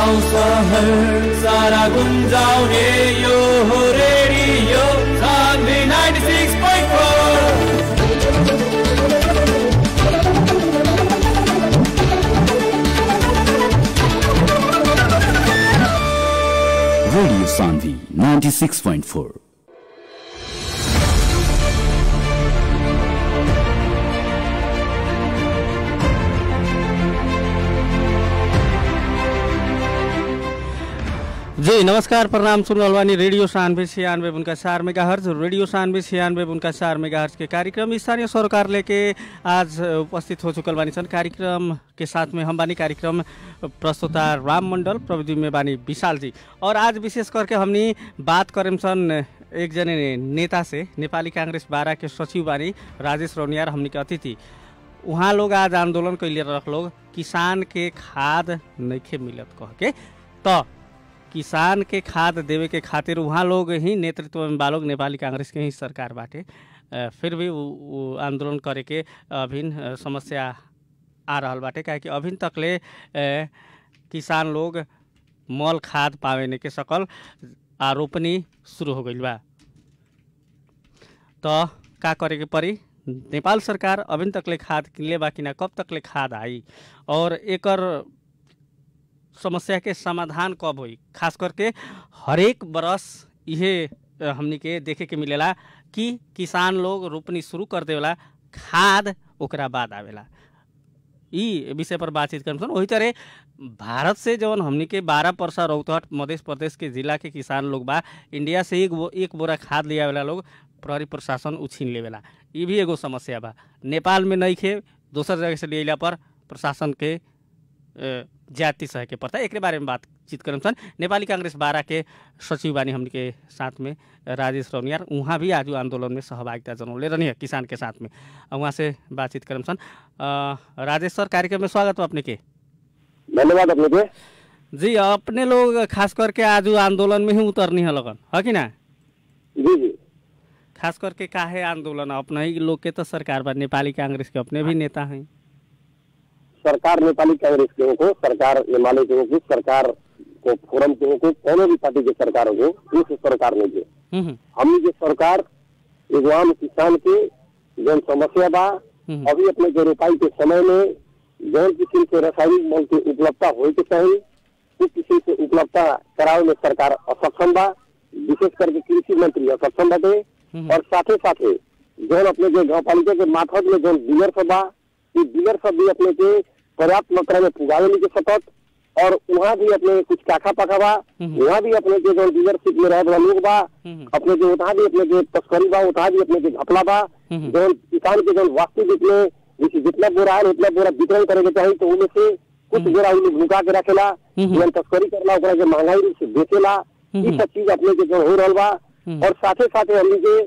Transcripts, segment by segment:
गाउँ सहर सारा गुन्जाउने यो हो रेडियो सान्वी 96.4। Radio Sandhi 96.4। जी नमस्कार, प्रणाम। सुन रहल रेडियो 96.4 मेगाहर्ज। रेडियो 96.4 मेगाहर्ज के कार्यक्रम स्थानीय सरोकार लेके आज उपस्थित हो चुकल बानी सन। कार्यक्रम के साथ में हम बानी कार्यक्रम प्रस्तुता राम मंडल, प्रविधि में बानी विशाल जी। और आज विशेष करके हमनी बात करें सन एक जने नेता से, नेपाली कांग्रेस बारा के सचिव बानी राजेश रौनियार, हमनी के अतिथि। वहाँ लोग आज आंदोलन कैले रख लोग किसान के खाद नइखे मिलत कह के, तो किसान के खाद देवे के खातिर वहाँ लोग ही नेतृत्व में बालोग नेपाली कांग्रेस के ही सरकार बाटे। फिर भी वो आंदोलन करे के अभिन्न समस्या आ रहल बाटे, काहे कि अभिन्न तकले किसान लोग मल खाद पावे ने के सकल आरोपनी शुरू हो गइल बा। तो का करे के परी? नेपाल सरकार अभिन्न तकले खाद किनले बा कि ना, कब तकले खाद आई और एकर समस्या के समाधान कब हुई? खास करके हरेक बरस यह हमनी के देखे के मिलेला कि किसान लोग रोपनी शुरू कर देवेला, खाद ओकरा बाद आवेला। ई विषय पर बातचीत करम सन। वही तरह भारत से जवन हमनी के 12 परसा रौतहट मध्य प्रदेश के जिला के किसान लोग बा, इंडिया से एक बोरा खाद ले आवेला लोग, प्रहरी प्रशासन उछीन लेवेला। ई भी एगो समस्या बा। नेपाल में नइखे, दोसर जगह से लियला पर प्रशासन के जाति सह के पड़ता है। एक बारे में बातचीत करम सन। नेपाली कांग्रेस बारा के सचिव बानी हमनी के साथ में राजेश रौनियार, वहाँ भी आज आंदोलन में सहभागिता जनौले रहनी है किसान के साथ में। वहाँ से बातचीत करम सन। राजेश सर, कार्यक्रम में स्वागत हो अपने के। धन्यवाद अपने के। जी, अपने लोग खास करके आज आंदोलन में ही उतरनी है लगन, है कि ना? जी जी। खास करके काहे आंदोलन? अपने ही लोग के तो सरकार बा, नेपाली कांग्रेस के अपने भी नेता हैं। सरकार नेपाली कांग्रेस के हो, सरकार एमाले के हो, सरकार को फोरम के हो, कोनो भी पार्टी के सरकार हो, उस सरकार में जो हमनी के सरकार एगो आम किसान के जौन समस्या बा, अभी अपने के रोपाई के समय में जौन किस्म के रासायनिक मल के उपलब्धता होए के चाहिए, उस किस्म से उपलब्धता करावे में सरकार असक्षम बा। विशेष करके कृषि मंत्री असक्षम बाटे। और साथे साथे जौन अपने के गाँव पालिका के माथत में जौन डीलर सब बा, डीलर सब भी अपने के पर्याप्त मात्रा में पुगावे नहीं के सकत। और वहाँ भी अपने कुछ काखा पाखा बा, वहाँ भी अपने के जो डीलरशिप में रहे वाला लोग बा, अपने के उतना भी अपने के तस्करी बा, उतना भी अपने के घपला बा। जो किसान के जो वास्तविक में जितना बोरा है उतना बोरा वितरण करे के चाहिए, तो उनमें से कुछ बोरा उन्हें भूखा के रखेला, तस्करी करला, ओकरा के महंगाई रूप से बेचेला। ये सब चीज अपने के जो हो रहा बा। और साथे साथे हमने के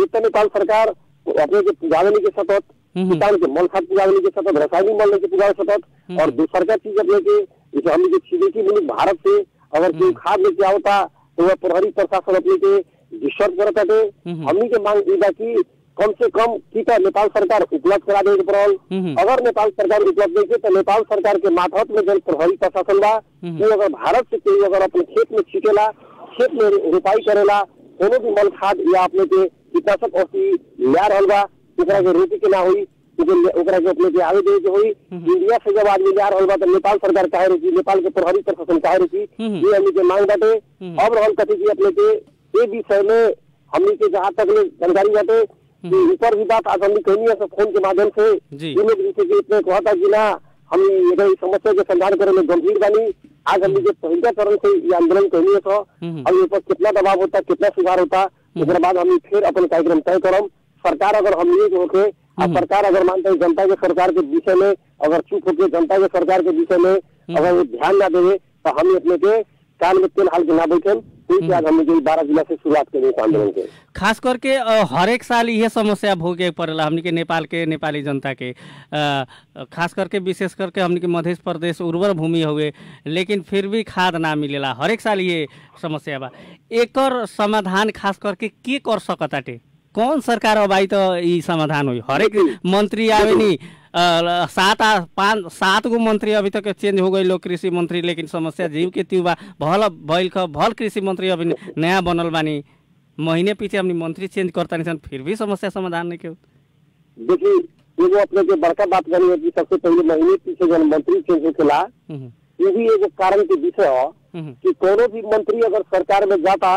एक नेपाल सरकार अपने के पुगावे नहीं के सकत, किसान के मल खाद पुगावे नहीं के सकत, रासायनिक मल लेके पुगावे सकत। और दूसर का चीज अपने के जैसे हमने के छिड़की मुल्क भारत से अगर कोई खाद लेके आवता तो वह प्रहरी प्रशासन अपने के डिस्टर्ब करता थे। हमने के मांग ई बा कि कम से कम टीका नेपाल सरकार उपलब्ध करा देवे पड़ल। अगर नेपाल सरकार उपलब्ध नहीं तो नेपाल सरकार के माथत में जो प्रहरी प्रशासन बा, वो अगर भारत से कोई अगर अपने खेत में छीटेला, खेत में रोपाई करेला, कोनो भी मल खाद या अपने के कीटनाशक औषधि लिया रहल बा, ओकरा के रोके के ना हुई, ओकरा के अपने के आगे दे के हुई। इंडिया से जब आदमी लिया रहल बा तो नेपाल सरकार काहे रुकी, नेपाल के प्रहरी प्रशासन काहे रुकी, ये हमनी के मांग बाटे। अब रहल कथी की अपने के ये विषय में हमनी के जहाँ तक जानकारी बाटे कि ऊपर भी बात आज हमनी कहनी है फोन के माध्यम से, लोग इतने कहता कि ना हम इस समस्या के समाधान करे में गंभीर बानी। आज हमनी के पहला चरण से ये आंदोलन कहनी है, तो अब ऊपर कितना दबाव होता, कितना सुधार होता, उसके बाद हम फिर अपन कार्यक्रम तय करम। सरकार अगर हम ये होके सरकार अगर मानते हैं जनता के सरकार के विषय में अगर चुप होके जनता के सरकार के विषय में अगर ध्यान ना देवे तो हम अपने के कान में तेल हाल के ना बैठे। आज हमने 12 जिला से शुरुआत करी आंदोलन के। खास करके हर एक साल यह समस्या भोगे पड़ेला हमनी के नेपाल के नेपाली जनता के, खास करके विशेष करके हमनी के मध्य प्रदेश उर्वर भूमि हुए, लेकिन फिर भी खाद ना मिलेला। हर एक साल ये समस्या बा। एकर समाधान खास करके के कर सकताटे? कौन सरकार अब आई तो ई समाधान हुई? हरेक मंत्री आवे नी 7 गो मंत्री अभी तक चेंज हो गई लोग कृषि मंत्री, लेकिन समस्या जीव के त्यों बा। भल कृषि मंत्री अभी नया बनल बानी, महीने पीछे अपनी मंत्री चेंज करता नहीं, फिर भी समस्या समाधान नहीं क्यों? देखिए एगो अपने के बड़का बात करी है कि सबसे पहले महीने पीछे जब मंत्री चेंज होखेला ये भी एगो कारण के विषय है कि कोनो भी मंत्री अगर सरकार में जाता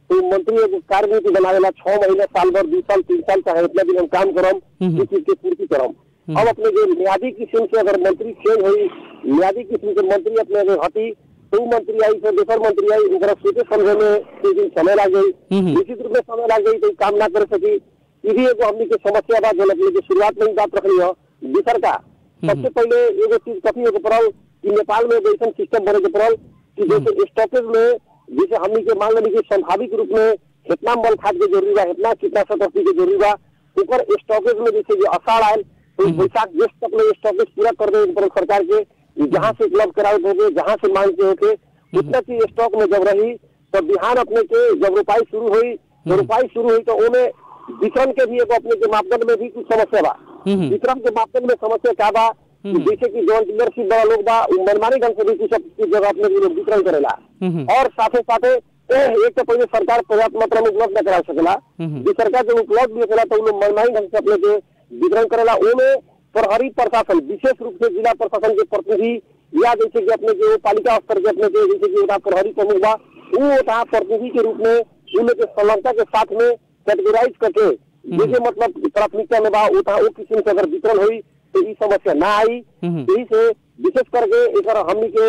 तो मंत्री एगो कार्यनीति बनावेला 6 महीने, साल भर, 2 साल, 3 साल चाहे इतना दिन हम काम करम, इस चीज की पूर्ति करम। अब अपने जो मियादी किस्म से अगर मंत्री चेंज हुई, मियादी किस्म के मंत्री अपने हटी, तो मंत्री आई, फिर दूसर मंत्री आई, उनका सोचे समझे में कुछ दिन समय लग गई, निश्चित रूप में समय लग गई तो काम ना कर सकी। ये भी एगो हमनी के समस्या बा जो अपने शुरुआत में ही बात रखनी है। दूसर का सबसे पहले एगो चीज कथी एगो पड़ल कि नेपाल में ऐसा सिस्टम बने के पड़ल कि जैसे स्टॉपेज में जैसे हमनी के मान ली स्वाभाविक रूप में इतना मल खाद के जरूरी बा, इतना कीटनाशक के जरूरी बा, ऊपर स्टॉपेज में जैसे जो अषाढ़ आयल तो बैसाख जेठ तक में स्टॉपेज पूरा कर दे सरकार के, जहाँ से उपलब्ध कराए होगे, जहाँ से मांग के होके उतना की स्टॉक में जब रही तो बिहान अपने के जब रोपाई शुरू हुई तो उन्हें वितरण के भी अपने के मापदंड में भी कुछ समस्या बा। वितरण के मापदंड में समस्या क्या बा, जैसे कि जो डीलरशिप वाला लोग बा मनमानी ढंग से भी कुछ जगह अपने वितरण करेला, और साथे साथे एक तो पहले सरकार पर्याप्त मात्रा में उपलब्ध न करा सकेला, जो सरकार जब उपलब्ध भी करेला तो उन्हें मनमानी ढंग से अपने के वितरण करेला। उन्हें प्रहरी प्रशासन, विशेष रूप से जिला प्रशासन के प्रतिनिधि या जैसे कि अपने जो पालिका स्तर के अपने के जैसे कि प्रहरी प्रमुख बा वो प्रतिनिधि के रूप में उन्हें के संलग्नता के साथ में कैटेगराइज करके जैसे मतलब प्राथमिकता में बा वो किस्म से अगर वितरण हुई तो ये समस्या ना आई। यही से विशेष करके एक हमनी के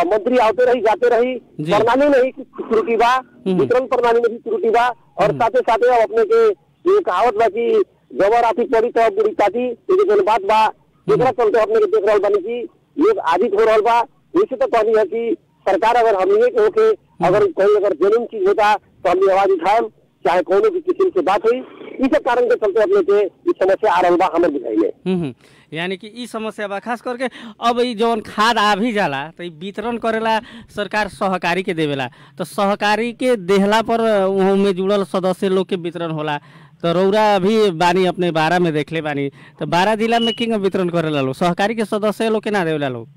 मंत्री आते रही जाते रही, प्रणाली में ही कुछ त्रुटि बा, वितरण प्रणाली में भी त्रुटि बा, और साथे साथे अब अपने के ये कहावत बा कि जबर आती पड़ी तो बुरी काटी, ये बात बा एकरा चलते अपने के देख रहा बानी की लोग आदित हो रहा बा। वैसे तो कहनी है कि सरकार अगर हमने के होके अगर कोई अगर जरूरी चीज होता तो हम आवाज उठाए, चाहे कोनो भी किस्म से बात हुई, इस कारण के चलते अपने के इस समस्या आ रहा बा हमारे बुझाइले। यानी कि ई समस्या बा खास करके अब ई जौन खाद आ भी जाला तो ई वितरण करेला सरकार सहकारी के देवेला, तो सहकारी के देहला पर में जुड़ल सदस्य लोग के वितरण होला। तो रौरा अभी बानी अपने 12 में देखले बानी, तो 12 जिला में किंग वितरण करेला लोग, सहकारी के सदस्य लोग के ना देवेला लोग?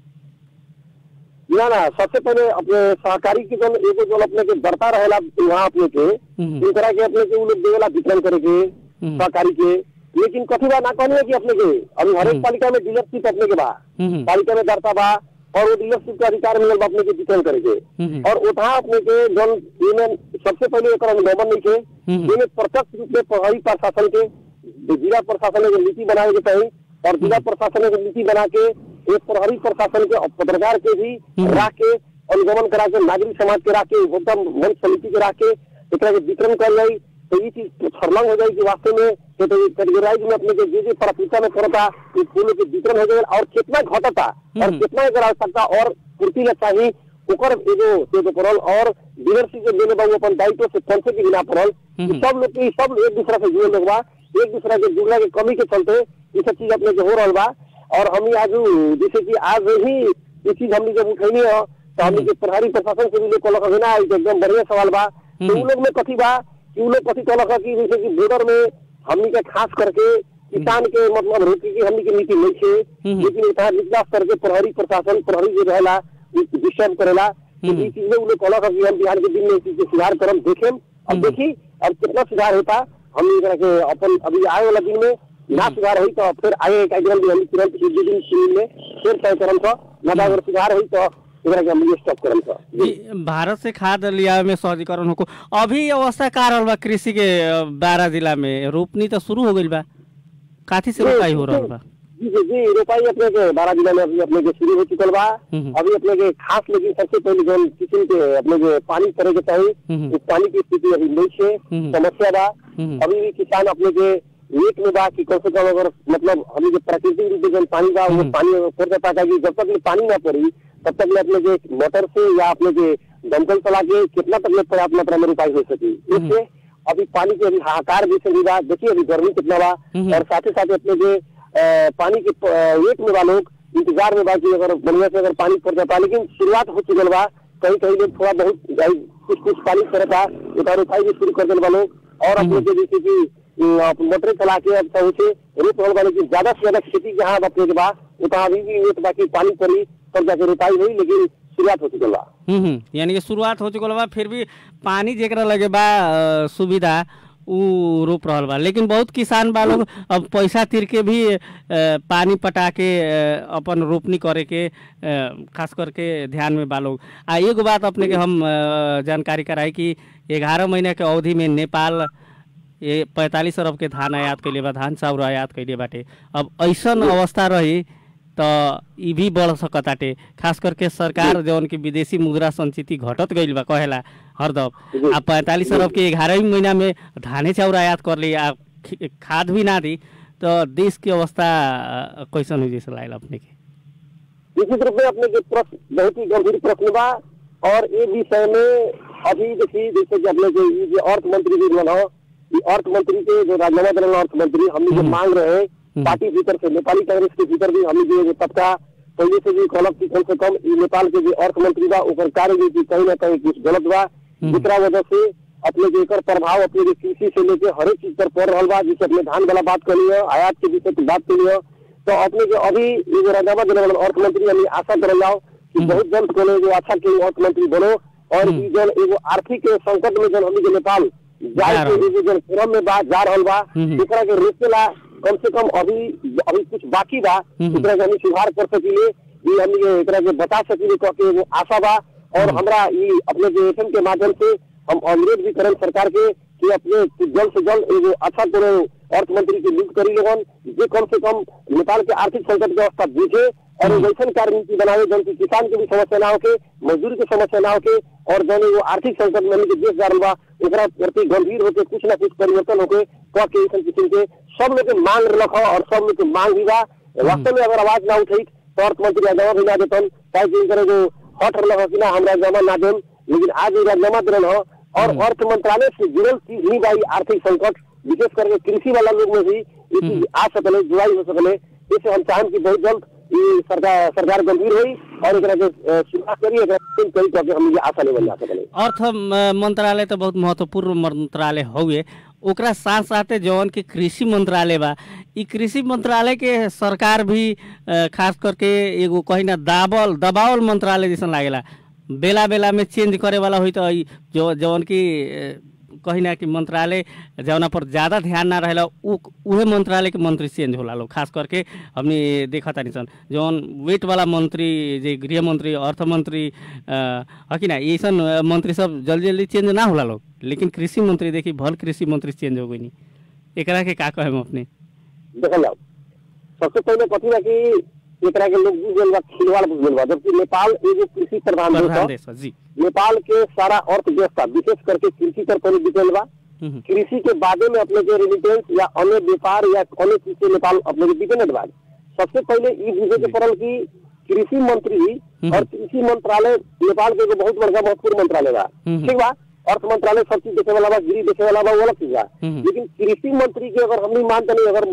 ना सबसे पहले अपने सहकारी के जन एगो जन अपने के बढ़ता रहेला वहाँ अपने के दूसरा के अपने के वो लोग देवेला वितरण करे के सहकारी के, लेकिन कथी बा ना कहने की अपने के अभी हर एक पालिका में डीलरशिप अपने के बा, पालिका में दरता बा और वो डीलरशिप का अधिकार मिलल बा अपने के वितरण करे के, और उठा अपने के जन सबसे पहले एक अनुगमन नहीं के जिन्हें प्रत्यक्ष रूप में प्रभावी प्रशासन के जिला प्रशासन ने नीति बनाने के चाहिए, और जिला प्रशासन ने नीति बना के एक प्रहरी प्रशासन के पत्रकार के भी राख के अनुगमन करा के नागरिक समाज के राख के उपभोक्ता मंच समिति के राख के एक वितरण कर जाये तो ये चीज छरलंग हो जाएगी वास्तव में। कैटेगराइज में अपने जो प्राथमिकता में पड़ता फूलों के वितरण हो जाए, और कितना घटता और कितना अगर आवश्यकता और पूर्ति लग चाहिए ओकर एगो पड़ल, और डीलरशिप जो देने बाबू अपन दायित्व से पहुंचे के बिना पड़ल, सब लोग सब एक दूसरा से जुड़े लोग बा, एक दूसरा के जुड़ला के कमी के चलते ये सब चीज अपने हो रहा बा। और हम आज जैसे कि आज ही ये चीज हमने जब उठैनी है तो हमने के प्रहरी प्रशासन से भी लोग कहलक ना एकदम बढ़िया सवाल बा, तो उन लोग में कथी बा कि उन लोग कथी कहलक कि जैसे कि बॉर्डर में हमने के खास करके किसान के मतलब रोटी की हमने की नीति नहीं है, लेकिन निचला स्तर के प्रहरी प्रशासन प्रहरी जो रहेला डिस्टर्ब करेला, तो ये चीज में उन लोग कहलक कि हम बिहार के दिन में इस चीज के सुधार करम देखें। अब देखी अब कितना सुधार होता हम अपन अभी आए वाला दिन में ना सुधार हुई तो फिर आगे कार्यक्रम भी हम तुरंत दिन में फिर तय करम था, ना अगर सुधार हुई तो स्टॉप करम था। भारत से खाद लिया में सहजीकरण हो अभी अवस्था का रहल बा कृषि के 12 जिला में रोपनी तो शुरू हो गई बा, काफी से रोपाई हो रहल बा? जी रोपाई अपने के 12 जिला में अभी अपने के शुरू हो चुकल बा। अभी अपने के खास लेकिन सबसे पहले जो किस्म के अपने के पानी करे के चाहिए उस पानी की स्थिति अभी नहीं है, समस्या बा। अभी भी किसान अपने के एक में बा कि कम से कम अगर मतलब हम जो प्राकृतिक रूप से पानी बा वो पानी पड़ जाता है कि जब तक पानी ना पड़ी तब तक अपने के मोटर से या अपने के दमकल चला के कितना तक में पर्याप्त मात्रा में रोपाई हो सकी। इससे अभी पानी के अभी हाहाकार जैसे भी बा, देखिए अभी गर्मी कितना बा, और साथ ही साथ अपने के पानी के एक में बा लोग इंतजार में बा कि अगर बढ़िया से अगर पानी पड़ जाता, लेकिन शुरुआत हो चुकल बा, कहीं कहीं लोग थोड़ा बहुत कुछ पानी पड़ता उतार उठाई भी शुरू कर दिल बा लोग। और अपने के जैसे की मोटर चला के अब सही से रोप रहल बा, लेकिन ज्यादा से ज्यादा खेती जहाँ अपने के बा उतना अभी भी एक बाकी पानी पड़ी तब जाके रोपाई हुई, लेकिन शुरुआत हो चुकल बा। यानी कि शुरुआत हो चुकल बा, फिर भी पानी जेकरा लगे बा सुविधा उ रोप रहल बा। लेकिन बहुत किसान बा लोग अब पैसा तीर के भी पानी पटा के अपन रोपनी करे के खास करके ध्यान में बा लोग। आ एगो बात अपने के हम जानकारी कराई कि 11 महीना के अवधि में नेपाल ये 45 अरब के धान आयात कैले बा, धान चाउर आयात कैले बाटे। अब ऐसन अवस्था रही तो ई भी बढ़ सकताटे, खास करके सरकार जौन की विदेशी मुद्रा संचिति घटत गईल बा कहेला हरदम। आ 45 अरब के 11 महीना में धाने चाउर आयात कर ली, आ खाद भी ना दी, तो देश की अवस्था कैसन हुई जैसे लागल अपने के? निश्चित रूप में अपने के प्रश्न बहुत ही गंभीर प्रश्न बा, और ये विषय में अभी देखिए जैसे कि अपने के अर्थ मंत्री भी बना, अर्थ मंत्री के जो राजनामा दल अर्थ मंत्री हम जो मांग रहे हैं पार्टी भीतर से, नेपाली कांग्रेस के भीतर भी हम जो तबका पहले से भी कहलक कि कम से कम नेपाल के जो अर्थ मंत्री बा ओकर कार्यनीति कहीं ना कहीं कुछ गलत बा, दूसरा वजह से अपने के एकर प्रभाव अपने के कृषि से लेके हर एक चीज पर पड़ रहा बा। जैसे अपने धान वाला बात करी है, आयात के विषय की बात करी है, तो अपने के अभी ये जो राजनामा दल अर्थ मंत्री हमें आशा कर जाओ कि बहुत जल्द को जो अच्छा के अर्थ मंत्री बनो, और जन एगो आर्थिक संकट में जन हम नेपाल जाए के फोरम में बात जा रहा बा, एकरा के रोकेला कम से कम अभी कुछ बाकी बा, एकरा के हम सुधार कर सकिले, ये हम एकरा के बता सकिले कह के एगो आशा बा। और हमरा ये अपने जो एफएम के माध्यम से हम अनुरोध भी करें सरकार के कि अपने जल्द से जल्द एगो अच्छा कोनो अर्थ मंत्री की नियुक्त करी लोगन, जो कम से कम नेपाल के आर्थिक संकट की अवस्था बुझे और वैसन कार्यनीति बनावे जन की किसान के भी समस्या ना होके, मजदूर के समस्या ना होके, और जन वो आर्थिक संकट में के देश जा रहा बा ओकरा प्रति गंभीर होके कुछ ना कुछ परिवर्तन होके कह के ऐसा किस्म के सब लोग के मांग रख और सब लोग के मांग भी बा। वास्तव में अगर आवाज ना उठी तो अर्थ मंत्री राजनामा भी ना देतन, चाहे जो हट रहा कि ना हमरा राजनामा ना देम, लेकिन आज राजनामा दिलन हो। और अर्थ मंत्रालय से जुड़ल चीज ही बा आर्थिक संकट, विशेष करके कृषि वाला लोग में भी ये चीज आ सकले, जुड़ाई हो सकले। इससे हम चाहें कि बहुत जल्द ये सरकार गंभीर हुई और शुरुआत करी हम आशा लेवल जा सकले। अर्थ मंत्रालय तो बहुत महत्वपूर्ण मंत्रालय हुए, ओकरा साथ साथ जौन के कृषि मंत्रालय बा, ई कृषि मंत्रालय के सरकार भी खास करके एगो कहीं ना दबावल मंत्रालय जैसा लागेला, बेला बेला में चेंज करे वाला हुई तो जो जौन की कहीं ना कि मंत्रालय जौना पर ज्यादा ध्यान ना रहेला उहे मंत्रालय के मंत्री चेंज होला लोग। खास करके हमने देखा था निशन जौन वेट वाला मंत्री जे गृह मंत्री अर्थ मंत्री है कि ना, ऐसा मंत्री सब जल्दी जल्दी चेंज ना होला लोग, लेकिन कृषि मंत्री देखी भल कृषि मंत्री चेंज हो गई नहीं, एकरा के का कहे अपने देखल जाओ। सबसे पहले कथी बा कि एकरा के लोग बुझ गेल बा खिलवाड़ बुझ गेल बा, जबकि नेपाल एगो कृषि प्रधान देश है जी। नेपाल के सारा अर्थव्यवस्था विशेष करके कृषि पर पहले डिपेंड बा, कृषि के बादे में अपने के रेमिटेंस या अन्य व्यापार या अन्य चीज से नेपाल अपने के डिपेंडेंट बा। सबसे पहले ये बुझे के पड़ल कि कृषि मंत्री और कृषि मंत्रालय नेपाल के बहुत बड़ा महत्वपूर्ण मंत्रालय बा, ठीक बा। अर्थ मंत्रालय सब चीज देखे वाला बा, गिरी देखे वाला बा, वो अलग चीज बा। लेकिन कृषि मंत्री के अगर हम नहीं मानते नहीं, अगर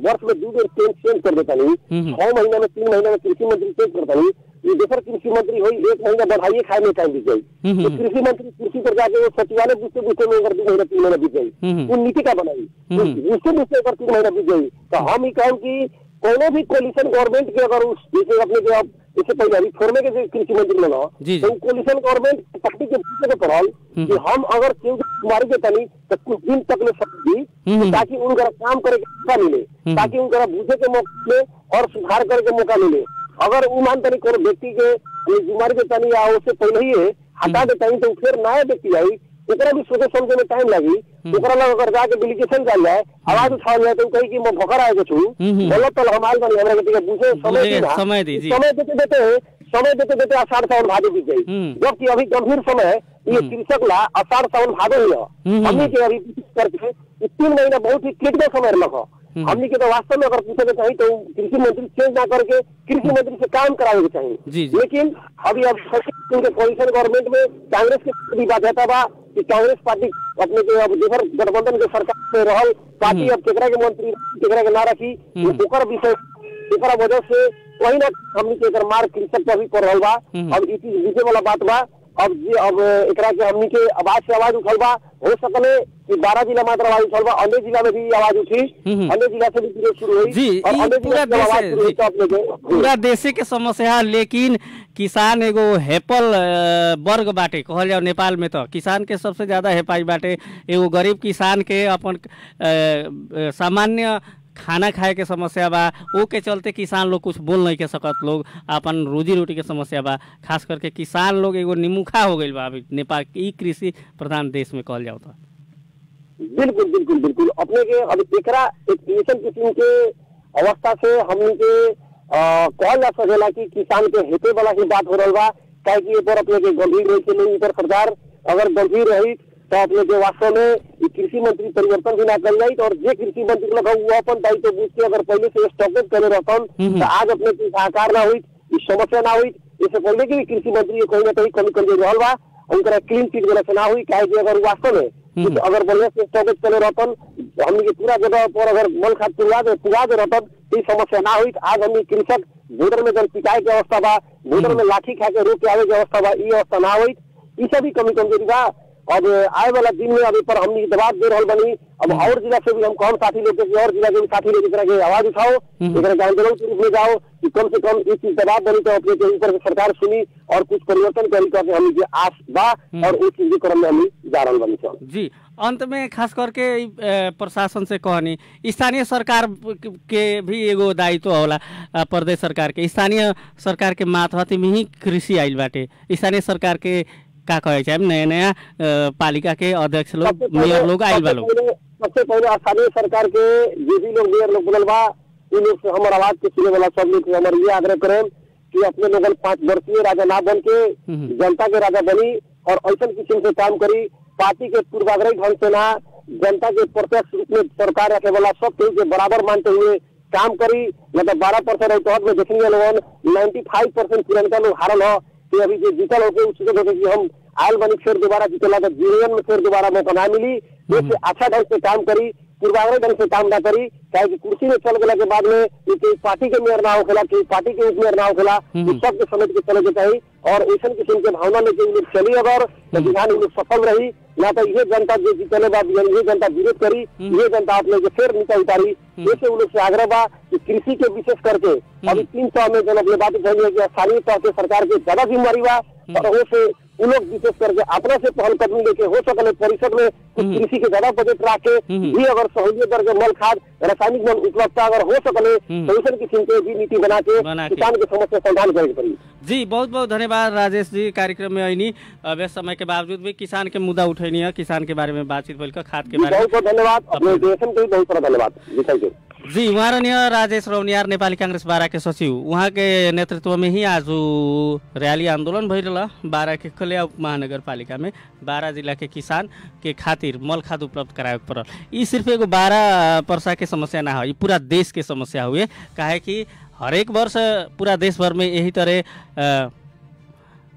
वर्ष में 2 बेर चेंज कर देता नहीं, 6 महीना में 3 महीना में कृषि मंत्री चेंज करता नहीं, ये दूसरा कृषि मंत्री हुई 1 महीना बढ़ाइए खाए में टाइम बीत जाए, तो कृषि मंत्री कृषि पर जाके वो सचिवालय दूसरे में अगर 2 महीना 3 महीना बीत जाए, वो नीति का बनाई दूसरे अगर 3 महीना बीत जाए, तो हम ये कहें कि कोनो भी कोलिशन गवर्नमेंट के अगर उस जैसे अपने जो इससे पहले अभी छोड़ने के कृषि मंत्री बना तो कोलिशन गवर्नमेंट पार्टी के पीछे पड़ल कि हम अगर कुमारी के तनी तो कुछ दिन तक ले सकती, ताकि उनका काम करे के मौका मिले, ताकि उनका बुझे के मौका मिले और सुधार करे के मौका मिले। अगर वो मान तनी कोनो व्यक्ति के बीमारी के तनी या उससे पहले ही हटा देता तो फिर नया व्यक्ति आई, एकरा भी सोचे समझे में टाइम लगी। ओकरा लग अगर जाके एप्लीकेशन डाल जाए, आवाज उठाल जाए, तो कही कि मैं भोकर आए छू बोलो तो हमारे बनी हमरा के बुझे समय देते देते आषाढ़ सावन भादो बीत गई, जबकि अभी गंभीर समय ये कृषक ला आषाढ़ सावन भादो ही हमने के अभी करके 3 महीना बहुत ही क्रिटिकल समय रखा। हमने के तो वास्तव में अगर पूछे के चाहिए तो कृषि मंत्री चेंज ना करके कृषि मंत्री से काम करावे के चाहिए। लेकिन अभी अब कोलिशन गवर्नमेंट में कांग्रेस के बाध्यता बा कि कांग्रेस पार्टी अपने के अब देशर गठबंधन के सरकार से रहल पार्टी अब केकरा के मंत्री केकरा के ना रखी, ओकर विषय एकरा वजह से कहीं ना हमने के मार कृषक पर भी पड़ रहा बा। अब इस विषय वाला बात बा अब एकरा के हमनी के आवाज से आवाज उठल बा, हो सकले कि 12 जिला मात्र आवाज उठल बा, अन्य जिला में भी आवाज उठी, अन्य जिला से भी विरोध शुरू हुई जी, और अन्य जिला से आवाज शुरू हुई। तो अपने पूरा देश के समस्या, लेकिन किसान एगो हेपल वर्ग बाटे कहल जाओ नेपाल में। तो किसान के सबसे ज्यादा हेपाई बाटे, एगो गरीब किसान के अपन सामान्य खाना खाए के समस्या बा, ओ के चलते किसान लोग कुछ बोल नहीं के सकत, लोग अपन रोजी रोटी के समस्या बा। खास करके किसान लोग एगो निमुखा हो गई बा अभी नेपाल ई कृषि प्रधान देश में कहल जाओ। तो बिल्कुल बिल्कुल बिल्कुल अपने के अब एकरा एक ऐसन किस्म के अवस्था से हमनी के कहल जा सकेला कि किसान के हेते वाला ही बात हो रहा बा। काहे कि पर अपने के गंभीर रही के नहीं, पर सरकार अगर गंभीर रही तो अपने के वास्तव में कृषि मंत्री परिवर्तन भी ना कर जाये, और जे कृषि मंत्री लगा वो अपन दायित्व बुझ के अगर पहले से स्टॉपेज करे रहतन तो आज अपने के आकार ना हुई, समस्या ना हुई। इससे पहले की कृषि मंत्री कहीं ना कहीं कमी कर रहा बा, उनका क्लीन चिट वाला से ना हुई। काहे अगर वास्तव में अगर बढ़िया से स्टॉपेज करे रहतन, हमने के पूरा जगह पर अगर मल खाद पुगा दे रहतन तो समस्या ना हुई। आज हमने कृषक बॉर्डर में जब पिटाई के अवस्था बा, बॉर्डर में लाठी खा के रोक के आवे के अवस्था बा, ये अवस्था ना हुई। ये सभी कमी कमजोरी बा। अब आए वाला दिन में अभी पर हमने दबाव दे रहा बनी। अब और जिला से भी हम कौन साथी लेके और जिला के भी साथी लेके तरह के आवाज उठाओ, एक आंदोलन के रूप में जाओ कि कम से कम इस चीज दबाव बनी तो अपने के ऊपर सरकार सुनी और कुछ परिवर्तन करी करके हम ये आस बा और उस चीज के क्रम में हम जा रहा बनी जी। अंत में खास करके प्रशासन से कहनी, स्थानीय सरकार के भी एगो दायित्व होला, प्रदेश सरकार के, स्थानीय सरकार के माथाती में ही कृषि आइल बाटे। स्थानीय सरकार के का कहे चाहे नया नया पालिका के अध्यक्ष लोग, मेयर लोग आइल बा लोग। सबसे पहले स्थानीय सरकार के जे भी लोग मेयर लोग बनल बा, इन लोग से हमारे आवाज के सुने वाला सब लोग हमारे ये आग्रह करें कि अपने लोगन 5 वर्षीय राजा ना बन के जनता के राजा बनी और ऐसा किस्म से काम करी। पार्टी के पूर्वाग्रही ढंग से ना, जनता के प्रत्यक्ष रूप में सरकार रखे वाला सब के बराबर मानते हुए काम करी। मतलब 12% में देखेंगे लोगन 95% पुरनका लोग हारल हो कि अभी जो जीतल होके उसको देखे कि हम आयल बनी फिर दोबारा जीतेला तो यूनियन में फिर दोबारा मौका ना मिली। इससे अच्छा ढंग से काम करी, पूर्वाग्रह ढंग से काम ना करी। चाहे कि कुर्सी में चल गया के बाद में कि पार्टी के मेयर ना होखेला, कि पार्टी के उप मेयर ना होखेला, सबके समझ के चले के चाहिए और ऐसा किस्म के भावना लेके लोग चली अगर तो बिहार लोग सफल रही। ना तो ये जनता जो जीतने बाद ये जनता विरोध करी, ये जनता अपने जो फिर नीचा उतारी। ऐसे उन लोग से आग्रह बा कि कृषि के विशेष करके अभी 3 तह में जब अपने बात कहेंगे कि स्थानीय तह से सरकार की ज्यादा जिम्मेवारी बा और वो से उन लोग विशेष करके अपने से पहल कदमी लेके हो सकले परिषद में कृषि के ज्यादा बजट रख के भी अगर सहूलियत करके मल खाद रासायनिक मल उपलब्धता अगर हो सकले तो ऐसा किस्म के भी नीति बना के किसान के समस्या समाधान करे पड़ी। जी बहुत बहुत धन्यवाद राजेश जी, कार्यक्रम में आईनी व्यस्त समय के बावजूद भी किसान के मुद्दा उठैनी है, किसान के बारे में बातचीत बोल खाद के बारे में बहुत बहुत धन्यवाद। अपने देशन के बहुत सारा धन्यवाद जी। उहाँ रहनी राजेश रौनियार नेपाली कांग्रेस बारा के सचिव, उहाँ के नेतृत्व में ही आज रैली आंदोलन भइल बारा के कलिया उप महानगर पालिका में 12 जिला के किसान के खातिर मल खाद उपलब्ध कराए पड़ल। ये सिर्फ एगो 12 पर्सा के समस्या ना हो, ये पूरा देश के समस्या हुए। काहे कि हरेक वर्ष पूरा देश भर में यही तरह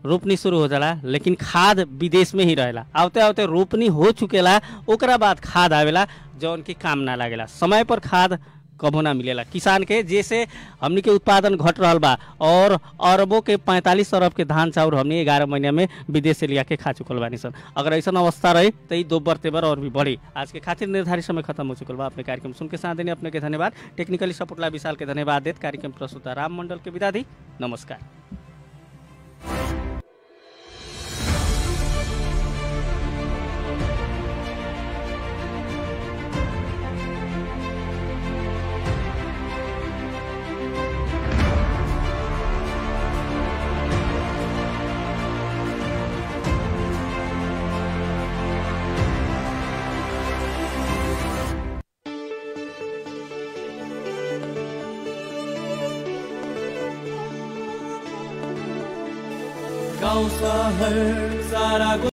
रोपनी शुरू हो जाला, लेकिन खाद विदेश में ही रहेला। आवते आवते रोपनी हो चुकेला, ओकरा बाद खाद आवेला जौन की काम ना लागेला, समय पर खाद कबो ना मिलेला किसान के। जैसे हमनी के उत्पादन घट रहा बा और अरबों के 45 अरब के धान चाउर हमनी 11 महीने में विदेश से लिया के खा चुकल बानी सन। अगर ऐसा अवस्था रही तो ये 2 बरतेबर और भी बढ़ी। आज के खातिर निर्धारित समय खत्म हो चुकल बा। अपने कार्यक्रम सुन के साथ देने अपने के धन्यवाद। टेक्निकली सपोर्ट ला विशाल के धन्यवाद देत कार्यक्रम प्रस्तुता राम मंडल के विदा दी। नमस्कार। गाउँ शहर सारा